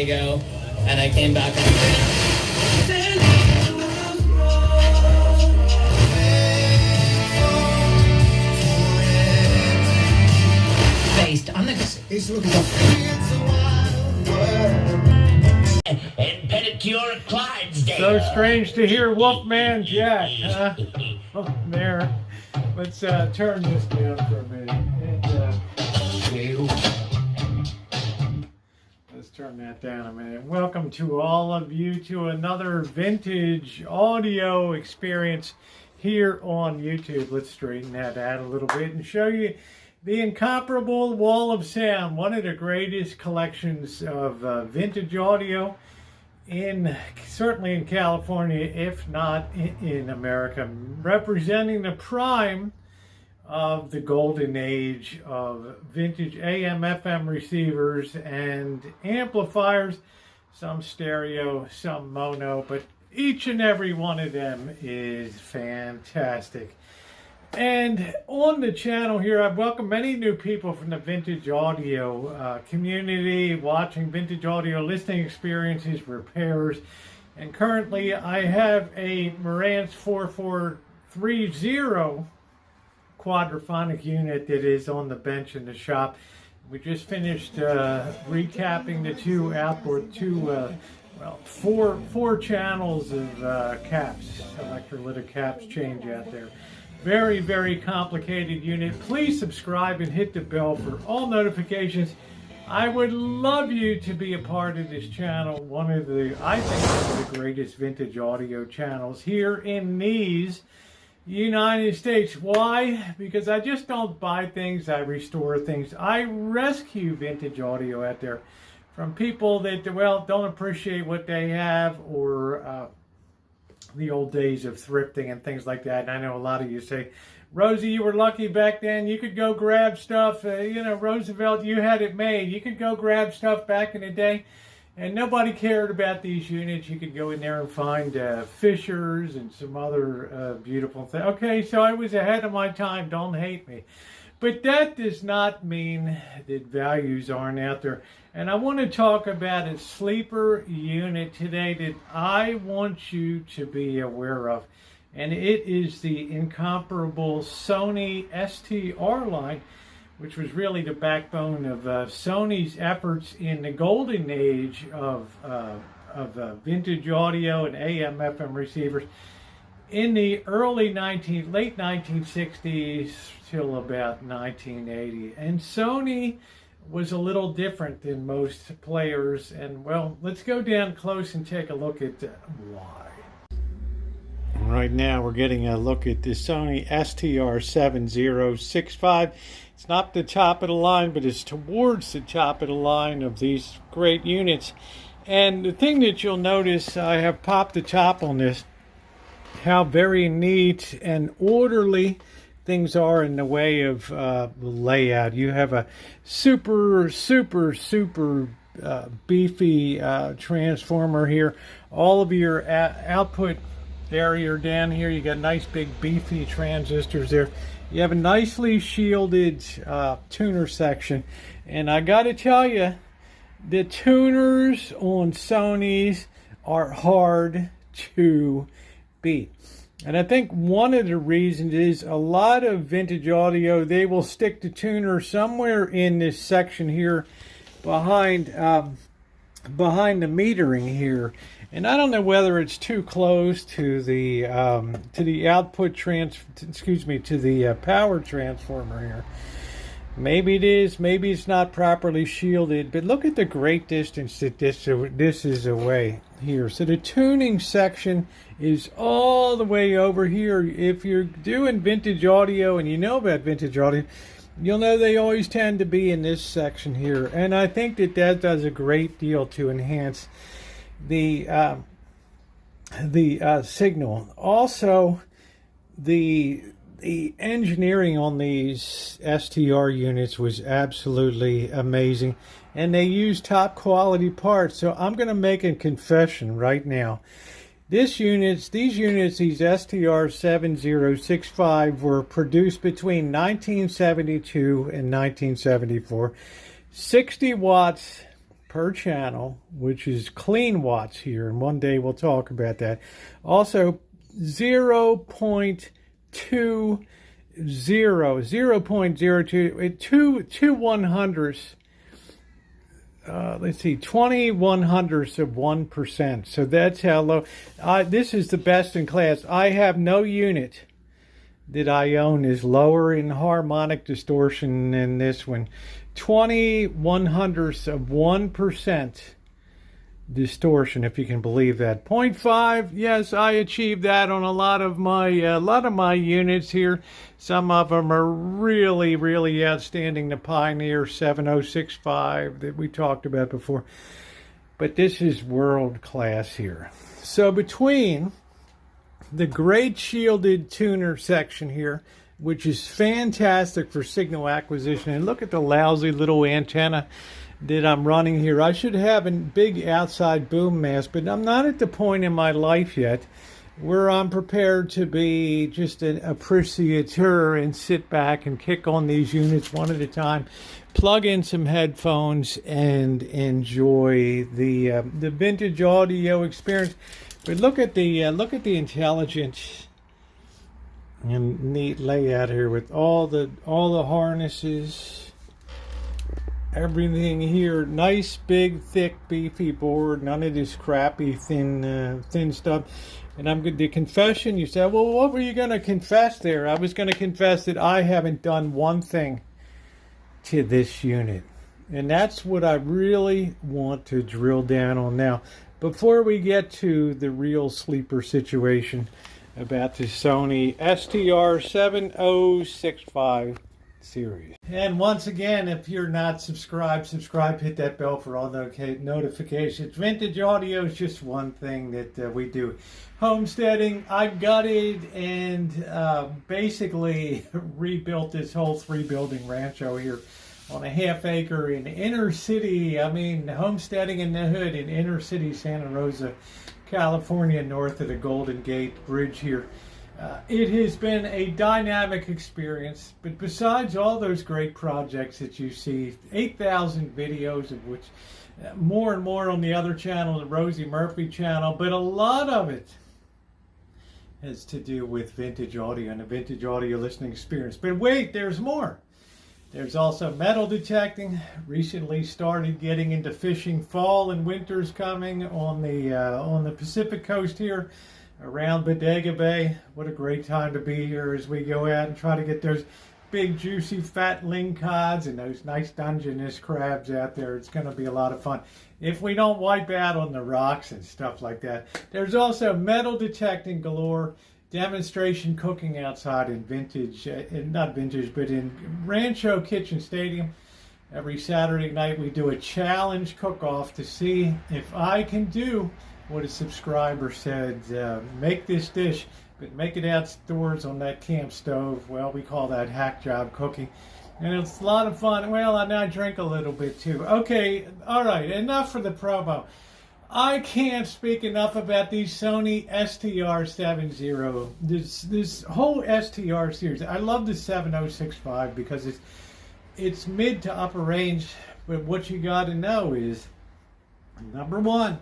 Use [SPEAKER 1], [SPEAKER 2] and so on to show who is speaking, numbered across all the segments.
[SPEAKER 1] Diego, and I came back on based on the
[SPEAKER 2] He's looking
[SPEAKER 3] and pedicure at Clydesdale.
[SPEAKER 4] So strange to hear Wolfman Jack, huh? Oh, there. Let's turn this down for a minute. Let's turn that down a minute. Welcome to all of you to another vintage audio experience here on YouTube. Let's straighten that out a little bit and show you the incomparable Wall of Sound, one of the greatest collections of vintage audio certainly in California, if not in America, representing the prime of the golden age of vintage AM, FM receivers and amplifiers, some stereo, some mono, but each and every one of them is fantastic. And on the channel here, I've welcomed many new people from the vintage audio community, watching vintage audio listening experiences, repairs. And currently I have a Marantz 4430 quadraphonic unit that is on the bench in the shop. We just finished recapping the four channels of caps, electrolytic caps change out there. Very, very complicated unit. Please subscribe and hit the bell for all notifications. I would love you to be a part of this channel. I think one of the greatest vintage audio channels here in these United States. Why? Because I just don't buy things, I restore things. I rescue vintage audio out there from people that, well, don't appreciate what they have, or the old days of thrifting and things like that. And I know a lot of you say, Rosie, you were lucky back then. You could go grab stuff. Roosevelt, you had it made. You could go grab stuff back in the day, and nobody cared about these units. You could go in there and find Fishers and some other beautiful things. Okay, so I was ahead of my time. Don't hate me. But that does not mean that values aren't out there. And I want to talk about a sleeper unit today that I want you to be aware of. And it is the incomparable Sony STR line, which was really the backbone of Sony's efforts in the golden age of vintage audio and AM, FM receivers in the late 1960s till about 1980. And Sony was a little different than most players, and well, let's go down close and take a look at why. Right now we're getting a look at the Sony STR-7065. It's not the top of the line, but it's towards the top of the line of these great units. And the thing that you'll notice, I have popped the top on this, how very neat and orderly things are in the way of layout. You have a super beefy transformer here. All of your output area down here, you got nice big beefy transistors there. You have a nicely shielded tuner section, and I got to tell you, the tuners on Sony's are hard to beat. And I think one of the reasons is a lot of vintage audio, they will stick the tuner somewhere in this section here behind the metering here. And I don't know whether it's too close to the output to the power transformer here. Maybe it is, maybe it's not properly shielded, but look at the great distance that this is away here. So the tuning section is all the way over here. If you're doing vintage audio and you know about vintage audio, you'll know they always tend to be in this section here. And I think that does a great deal to enhance the signal. Also, the engineering on these STR units was absolutely amazing, and they use top quality parts. So I'm going to make a confession right now. These STR-7065 were produced between 1972 and 1974. 60 watts per channel, which is clean watts here, and one day we'll talk about that. Also 0.20, 0.02, two 100ths. Let's see, 20/100ths of 1%. So that's how low. This is the best in class. I have no unit that I own is lower in harmonic distortion than this one. 20/100ths of 1% distortion, if you can believe that. 0.5, yes, I achieved that on a lot of my units here. Some of them are really, really outstanding. The Pioneer 7065 that we talked about before. But this is world class here. So between the great shielded tuner section here, which is fantastic for signal acquisition, and look at the lousy little antenna that I'm running here. I should have a big outside boom mask, but I'm not at the point in my life yet where I'm prepared to be just an appreciateur and sit back and kick on these units one at a time, plug in some headphones, and enjoy the vintage audio experience. But look at the intelligent and neat layout here with all the harnesses, everything here. Nice, big, thick, beefy board. None of this crappy thin stuff. And I'm good. The confession, you said, well, what were you going to confess there? I was going to confess that I haven't done one thing to this unit, and that's what I really want to drill down on now. Before we get to the real sleeper situation about the Sony STR-7065 series. And once again, if you're not subscribed, hit that bell for all notifications. Vintage audio is just one thing that we do. Homesteading, I gutted and basically rebuilt this whole 3-building rancho here on a half acre in inner city, homesteading in the hood in inner city Santa Rosa, California, north of the Golden Gate Bridge here. It has been a dynamic experience, but besides all those great projects that you see, 8,000 videos of which more and more on the other channel, the Rosie Murphy channel, but a lot of it has to do with vintage audio and the vintage audio listening experience. But wait, there's more. There's also metal detecting. Recently started getting into fishing. Fall and winter's coming on the Pacific coast here around Bodega Bay. What a great time to be here as we go out and try to get those big juicy fat lingcods and those nice Dungeness crabs out there. It's going to be a lot of fun if we don't wipe out on the rocks and stuff like that. There's also metal detecting galore. Demonstration cooking outside in vintage, not vintage, but in Rancho Kitchen Stadium. Every Saturday night we do a challenge cook-off to see if I can do what a subscriber said. Make this dish, but make it outdoors on that camp stove. Well, we call that hack job cooking. And it's a lot of fun. Well, I drink a little bit too. Okay, all right, enough for the promo. I can't speak enough about these Sony STR-70. This whole STR series. I love the 7065 because it's mid to upper range. But what you got to know is, number one,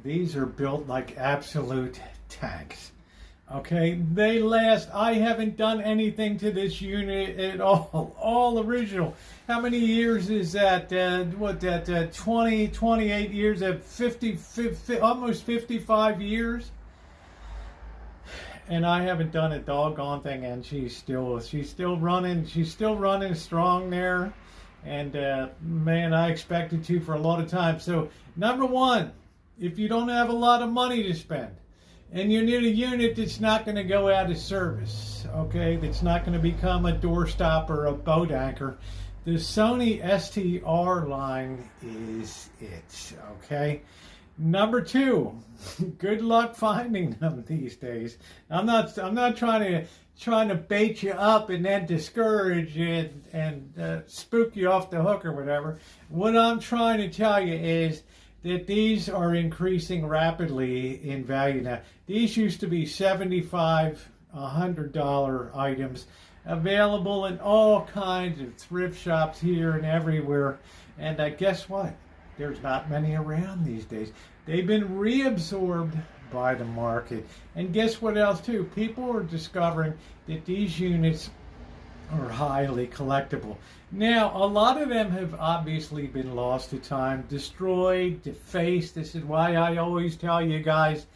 [SPEAKER 4] these are built like absolute tanks. Okay, they last. I haven't done anything to this unit at all original. How many years is that? 20, 28 years, 50, almost 55 years. And I haven't done a doggone thing, and she's still running strong there. And man, I expected to for a lot of time. So number one, if you don't have a lot of money to spend, and you need a unit that's not going to go out of service, okay, that's not going to become a doorstop or a boat anchor, the Sony STR line is it, okay? Number two, good luck finding them these days. I'm not trying to bait you up and then discourage you and spook you off the hook or whatever. What I'm trying to tell you is that these are increasing rapidly in value now. These used to be $75, $100 items available in all kinds of thrift shops here and everywhere. And guess what? There's not many around these days. They've been reabsorbed by the market. And guess what else too? People are discovering that these units are highly collectible. Now, a lot of them have obviously been lost to time, destroyed, defaced. This is why I always tell you guys,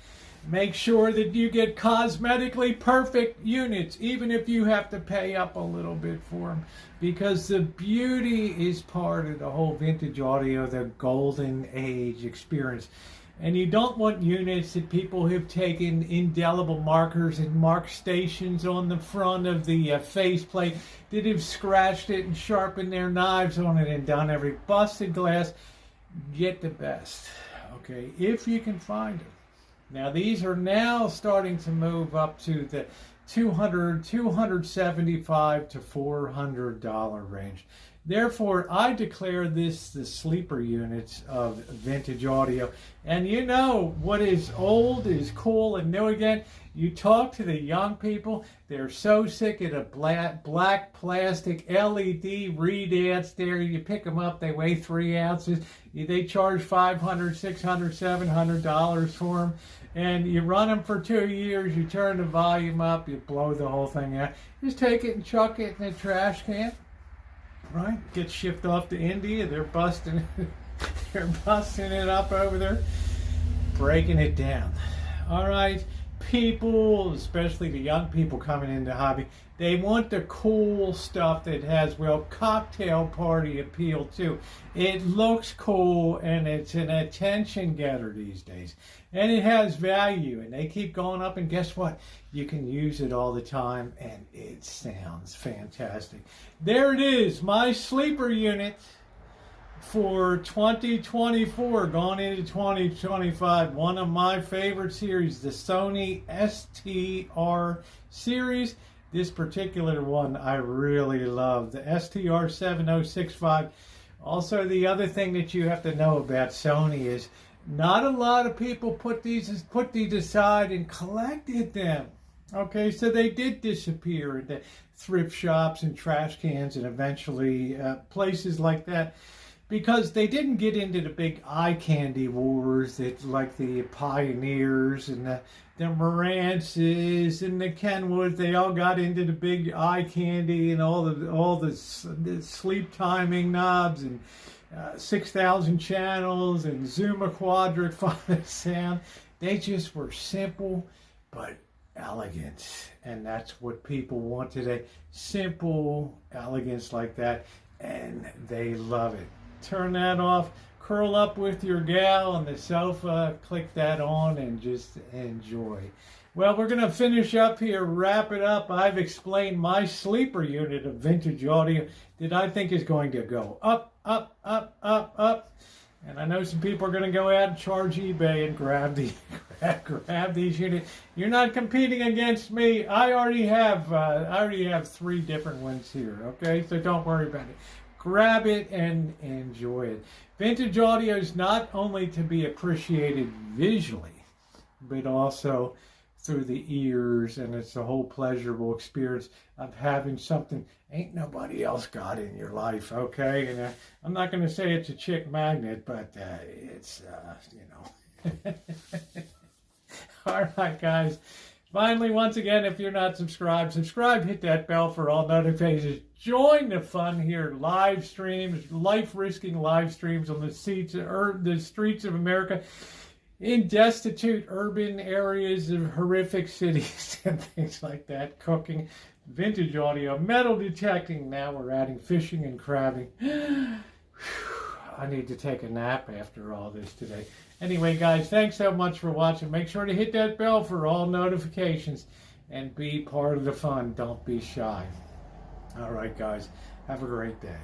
[SPEAKER 4] make sure that you get cosmetically perfect units, even if you have to pay up a little bit for them, because the beauty is part of the whole vintage audio, the golden age experience. And you don't want units that people have taken indelible markers and marked stations on the front of the faceplate, that have scratched it and sharpened their knives on it and done every busted glass. Get the best, okay, if you can find them. Now, these are now starting to move up to the $275 to $400 range. Therefore, I declare this the sleeper units of vintage audio. And you know, what is old is cool and new again. You talk to the young people, they're so sick of the black plastic LED reed amps there. You pick them up, they weigh 3 ounces. They charge $500, $600, $700 for them. And you run them for 2 years, you turn the volume up, you blow the whole thing out. Just take it and chuck it in a trash can. Right? Get shipped off to India. They're busting it up over there, breaking it down. All right, people, especially the young people coming into hobby, they want the cool stuff that has, well, cocktail party appeal too. It looks cool and it's an attention getter these days. And it has value, and they keep going up, and guess what? You can use it all the time, and it sounds fantastic. There it is, my sleeper unit for 2024, going into 2025. One of my favorite series, the Sony STR series. This particular one I really love, the STR-7065. Also, the other thing that you have to know about Sony is not a lot of people put these aside and collected them. Okay, so they did disappear into thrift shops and trash cans and eventually places like that, because they didn't get into the big eye candy wars that, like the Pioneers and the Marances and the Kenwoods. They all got into the big eye candy and all the sleep timing knobs and 6,000 channels and Zuma quadrant phonic sound. They just were simple but elegant, and that's what people want today. Simple elegance like that, and they love it. Turn that off, curl up with your gal on the sofa, click that on, and just enjoy. Well, we're going to finish up here, wrap it up. I've explained my sleeper unit of vintage audio that I think is going to go up, up, up, up, up. And I know some people are going to go out and charge eBay and grab these units. You're not competing against me. I already have 3 different ones here. Okay, so don't worry about it. Grab it and enjoy it. Vintage audio is not only to be appreciated visually, but also through the ears, and it's a whole pleasurable experience of having something ain't nobody else got in your life, okay? And I'm not going to say it's a chick magnet, but it's, you know. All right, guys. Finally, once again, if you're not subscribed, subscribe, hit that bell for all notifications. Join the fun here. Live streams, life-risking live streams on the streets of America, in destitute urban areas of horrific cities and things like that. Cooking, vintage audio, metal detecting. Now we're adding fishing and crabbing. I need to take a nap after all this today. Anyway, guys, thanks so much for watching. Make sure to hit that bell for all notifications and be part of the fun. Don't be shy. All right, guys, have a great day.